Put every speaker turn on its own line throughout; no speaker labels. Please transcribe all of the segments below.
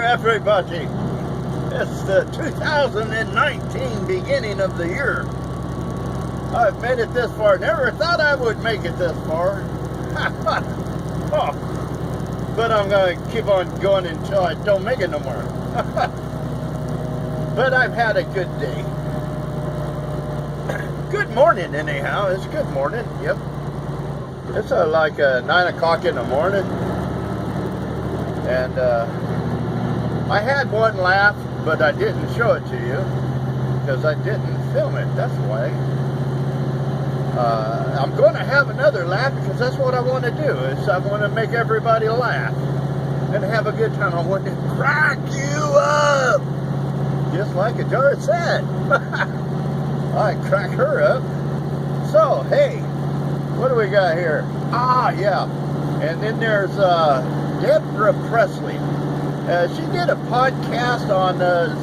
everybody. It's the 2019 beginning of the year. I've made it this far. Never thought I would make it this far. Oh, but I'm going to keep on going until I don't make it no more. But I've had a good day. Good morning, anyhow. It's good morning. Yep. It's like 9 o'clock in the morning. And I had one laugh, but I didn't show it to you because I didn't film it. That's why. I'm going to have another laugh because that's what I want to do. Is I want to make everybody laugh and have a good time. I want to crack you up, just like a jar said. I crack her up. So hey, what do we got here? Ah, yeah. And then there's Deborah Presley. She did a podcast on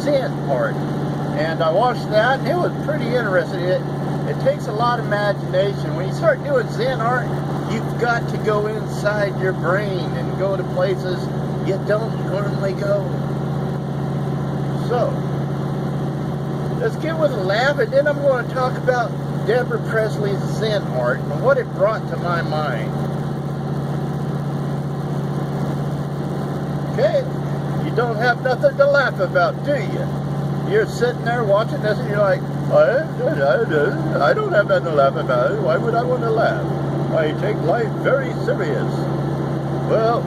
Zen art, and I watched that, and it was pretty interesting. It takes a lot of imagination. When you start doing Zen art, you've got to go inside your brain and go to places you don't normally go. So, let's get with a laugh, and then I'm going to talk about Deborah Presley's Zen art and what it brought to my mind. Okay, you don't have nothing to laugh about, do you? You're sitting there watching this and you're like, I don't have nothing to laugh about. Why would I want to laugh? I take life very serious. Well,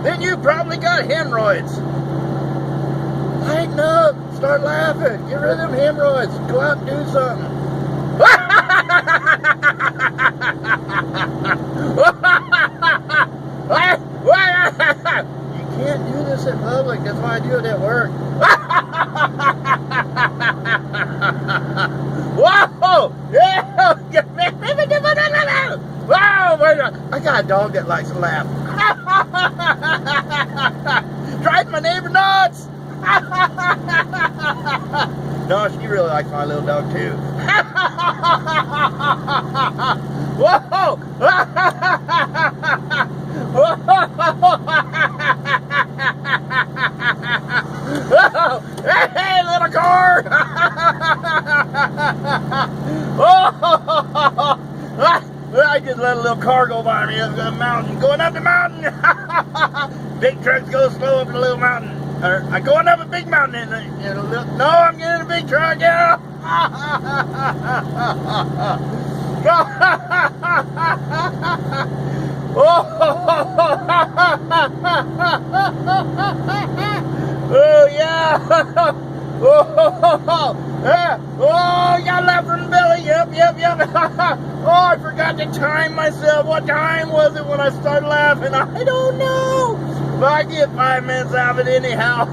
then you probably got hemorrhoids. Lighten up, start laughing, get rid of them hemorrhoids, go out and do something. You can't do this in public, that's why I do it at work. Whoa! Yeah! Wow! I got a dog that likes to laugh. Drives my neighbor nuts! No, she really likes my little dog too. Whoa! Hey, little car! I just let a little car go by me up the mountain, going up the mountain. Big trucks go slow up the little mountain. I'm going up a big mountain in a little. No, I'm getting a big truck. Yeah. Oh yeah! Oh, got left from the belly. Yep. Oh, I forgot to time myself. What time was it when I started laughing? I don't know. But I get 5 minutes out of it anyhow.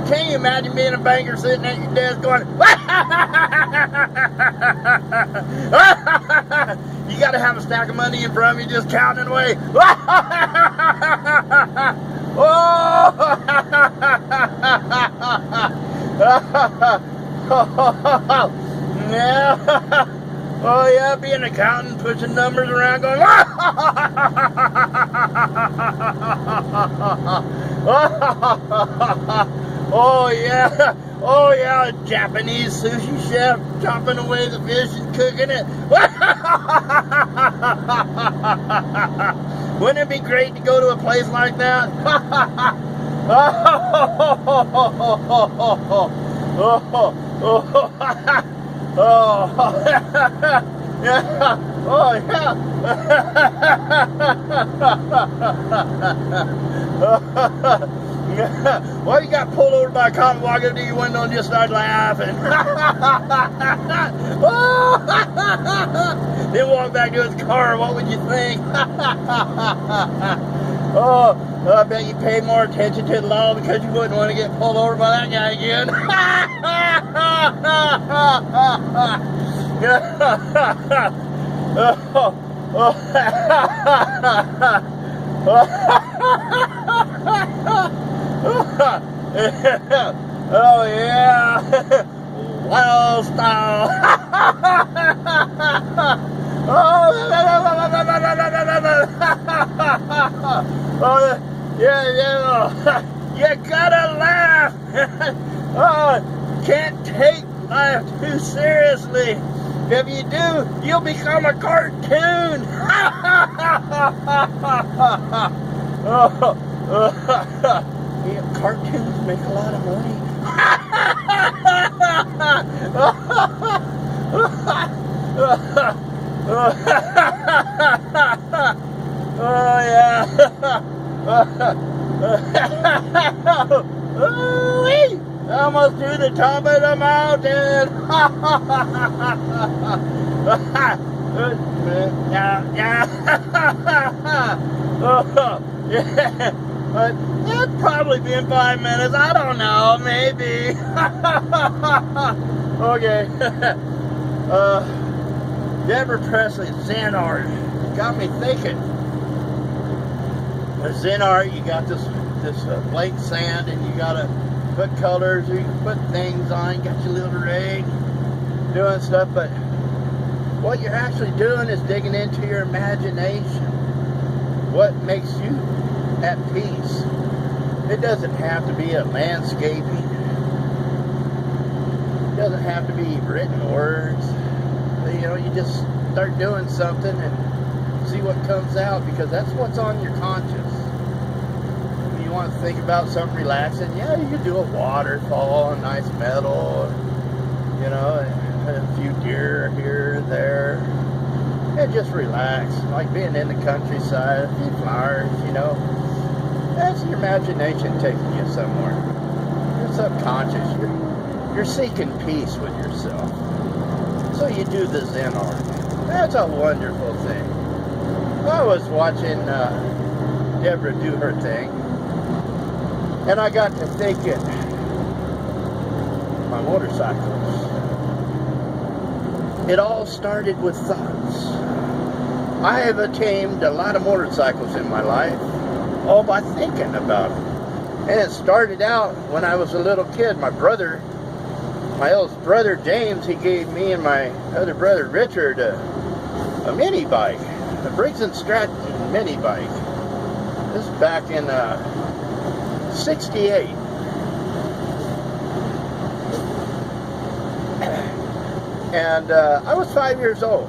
Can you imagine being a banker sitting at your desk going, you got to have a stack of money in front of you just counting away. Yeah. Oh yeah, being an accountant, pushing numbers around, going. Oh yeah, a Japanese sushi chef chopping away the fish and cooking it. Wouldn't it be great to go to a place like that? Why you got pulled over by a cop and walked up to your window and just started laughing? Then walk back to his car, what would you think? I bet you paid more attention to the law because you wouldn't want to get pulled over by that guy again. Oh yeah, wild style. Oh, Oh, yeah. You gotta laugh. Oh, can't take life too seriously. If you do, you'll become a cartoon. Cartoons make a lot of money. Oh yeah. Ooh-wee. Almost to the top of the mountain. Yeah. But it's probably been 5 minutes. I don't know. Maybe. Okay. Deborah Presley, Zen art, got me thinking. With Zen art, you got this blank sand, and you gotta put colors, or you can put things on. You got your little rig, doing stuff. But what you're actually doing is digging into your imagination. What makes you at peace? It doesn't have to be a landscaping. It doesn't have to be written words. You know, you just start doing something and see what comes out, because that's what's on your conscience. If you want to think about something relaxing, yeah, you could do a waterfall, a nice meadow, you know, a few deer here and there, and just relax, like being in the countryside, a few flowers, you know. That's your imagination taking you somewhere. Your subconscious, you're seeking peace with yourself. So you do the Zen art. That's a wonderful thing. I was watching Deborah do her thing, and I got to thinking, my motorcycles. It all started with thoughts. I have attained a lot of motorcycles in my life, all by thinking about it. And it started out when I was a little kid. My eldest brother James, he gave me and my other brother Richard a mini bike, a Briggs & Stratton mini bike. This is back in '68. And I was 5 years old.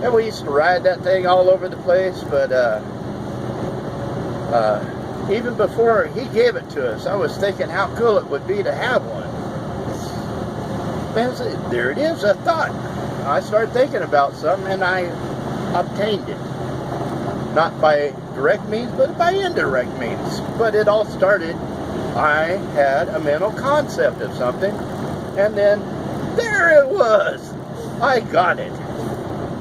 And we used to ride that thing all over the place, but even before he gave it to us, I was thinking how cool it would be to have one. And there it is, a thought. I started thinking about something, and I obtained it. Not by direct means, but by indirect means. But it all started, I had a mental concept of something, and then there it was. I got it.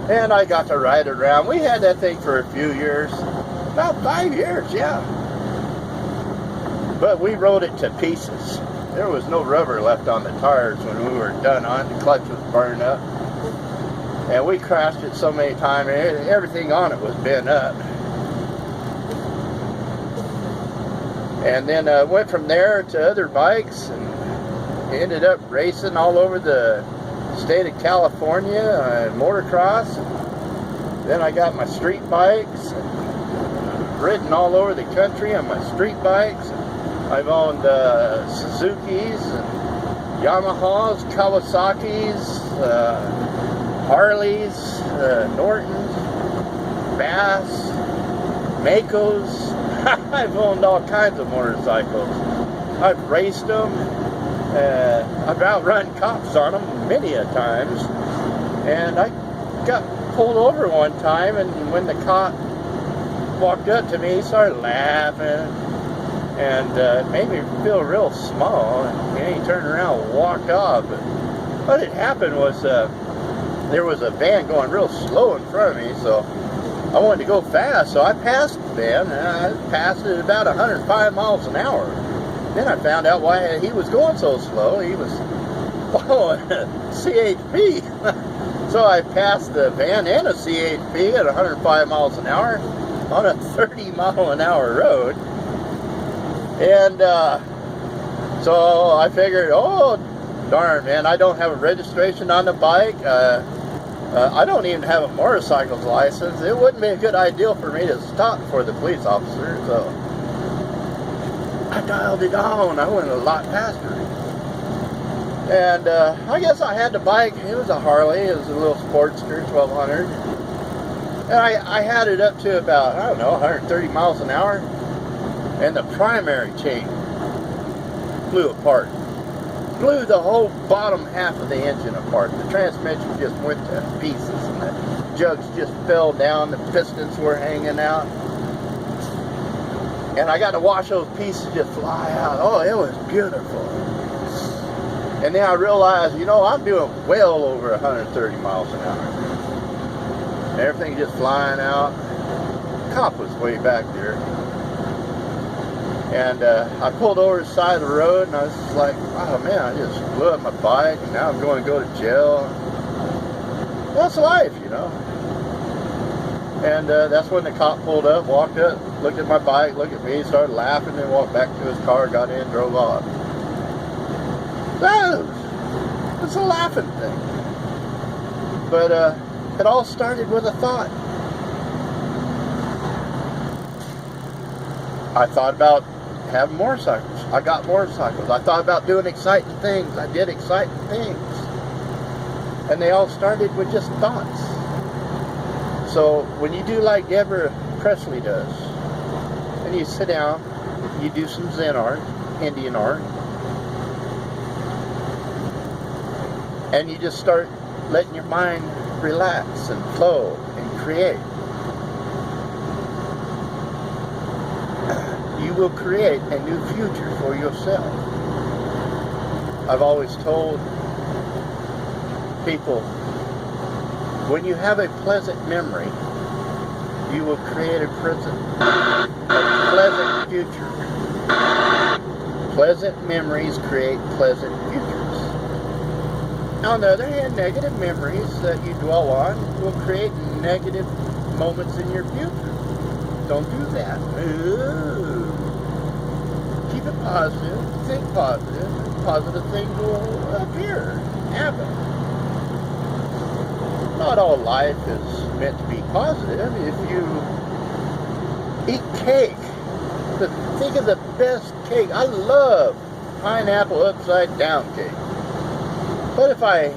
And I got to ride it around. We had that thing for a few years. About 5 years, yeah. But we rode it to pieces. There was no rubber left on the tires when we were done on. The clutch was burned up. And we crashed it so many times. Everything on it was bent up. And then went from there to other bikes, and ended up racing all over the state of California, motocross. Then I got my street bikes, and ridden all over the country on my street bikes. I've owned Suzuki's, and Yamahas, Kawasaki's, Harleys, Nortons, Bass, Makos. I've owned all kinds of motorcycles. I've raced them. I've outrun cops on them many a times. And I got pulled over one time, and when the cop walked up to me, he started laughing, and it made me feel real small. And he turned around and walked off. But what had happened was there was a van going real slow in front of me, so I wanted to go fast, so I passed the van, and I passed it at about 105 miles an hour. Then I found out why he was going so slow. He was following CHP. So I passed the van and a CHP at 105 miles an hour on a 30-mile-an-hour road. And so I figured, oh, darn, man, I don't have a registration on the bike. I don't even have a motorcycle's license. It wouldn't be a good idea for me to stop for the police officer, so I dialed it on. I went a lot faster. And I guess I had the bike. It was a Harley. It was a little Sportster 1200. And I had it up to about, I don't know, 130 miles an hour. And the primary chain flew apart. Blew the whole bottom half of the engine apart. The transmission just went to pieces and the jugs just fell down. The pistons were hanging out. And I got to watch those pieces just fly out. Oh, it was beautiful. And then I realized, you know, I'm doing well over 130 miles an hour. And everything just flying out. The cop was way back there. And I pulled over the side of the road, and I was just like, oh man, I just blew up my bike, and now I'm going to go to jail. That's life, you know. And that's when the cop pulled up, walked up, looked at my bike, looked at me, started laughing, and walked back to his car, got in, drove off. It's a laughing thing. But it all started with a thought. I thought about having motorcycles. I got motorcycles. I thought about doing exciting things. I did exciting things. And they all started with just thoughts. So when you do like Deborah Presley does, and you sit down, you do some Zen art, Indian art, and you just start letting your mind relax and flow and create. You will create a new future for yourself. I've always told people, when you have a pleasant memory, you will create a pleasant future. Pleasant memories create pleasant futures. On the other hand, negative memories that you dwell on will create negative moments in your future. Don't do that. Ooh. Keep it positive. Think positive. Positive things will appear, happen. Not all life is meant to be positive. If you eat cake, think of the best cake. I love pineapple upside down cake. But if I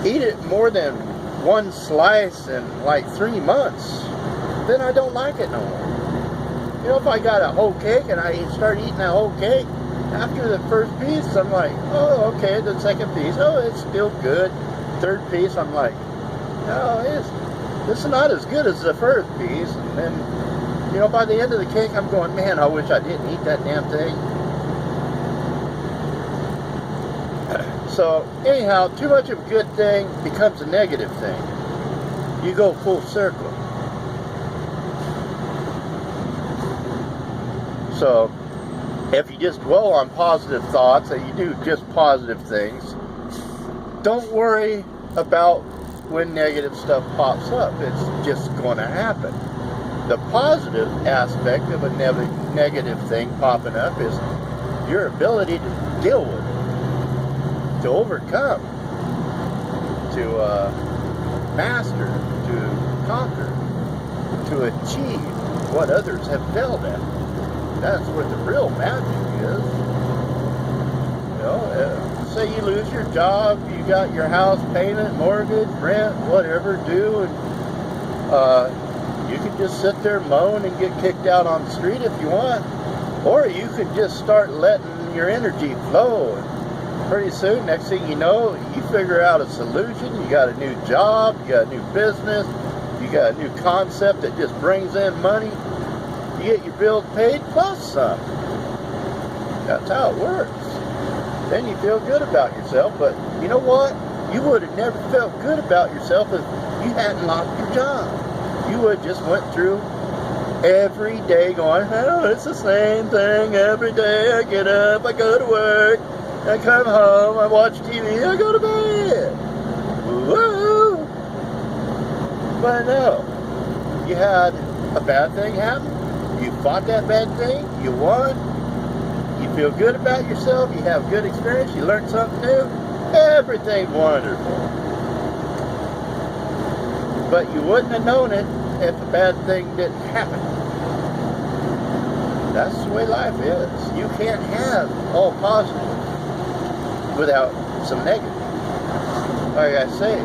eat it more than one slice in like 3 months, then I don't like it no more. You know, if I got a whole cake and I start eating that whole cake, after the first piece, I'm like, oh, okay. The second piece, oh, it's still good. Third piece, I'm like, no, it's not as good as the first piece. And then, you know, by the end of the cake, I'm going, man, I wish I didn't eat that damn thing. So, anyhow, too much of a good thing becomes a negative thing. You go full circle. So, if you just dwell on positive thoughts and you do just positive things, don't worry about when negative stuff pops up. It's just going to happen. The positive aspect of a negative thing popping up is your ability to deal with it, to overcome, to master, to conquer, to achieve what others have failed at. That's what the real magic is. You know, say you lose your job, you got your house payment, mortgage, rent, whatever due, and you can just sit there moan and get kicked out on the street if you want, or you can just start letting your energy flow. And pretty soon, next thing you know, you figure out a solution. You got a new job, you got a new business, you got a new concept that just brings in money. You get your bills paid plus some. That's how it works. Then you feel good about yourself, but you know what? You would have never felt good about yourself if you hadn't lost your job. You would have just went through every day going, oh, it's the same thing every day. I get up, I go to work, I come home, I watch TV, I go to bed. Woo! But no, you had a bad thing happen. You fought that bad thing, you won, you feel good about yourself, you have good experience, you learned something new, everything's wonderful. but you wouldn't have known it if a bad thing didn't happen. That's the way life is. You can't have all positive without some negative. Like I say,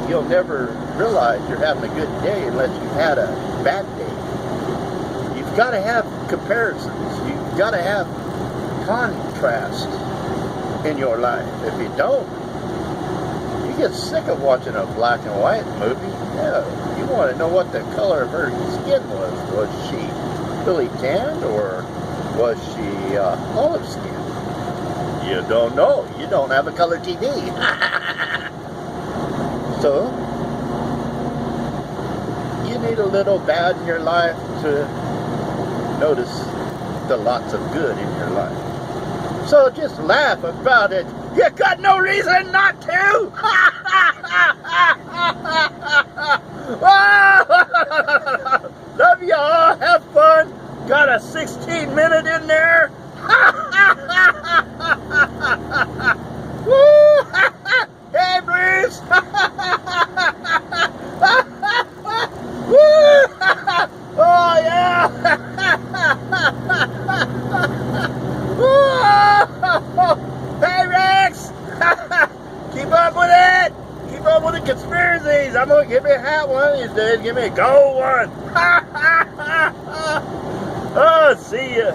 you'll never realize you're having a good day unless you've had a bad day. You've got to have comparisons. You've got to have contrast in your life. If you don't, you get sick of watching a black and white movie. Yeah, you want to know what the color of her skin was. Was she really tanned or was she olive skin? You don't know. You don't have a color TV. So, you need a little bad in your life to notice the lots of good in your life. So just laugh about it. You got no reason not to. Love y'all. Have fun. Got a 16-minute in there. Hey, Bruce. Oh, yeah. Hey, Rex. Keep up with it. Keep up with the conspiracies. I'm going to give me a hat one of these days. Give me a gold one. Oh, see ya.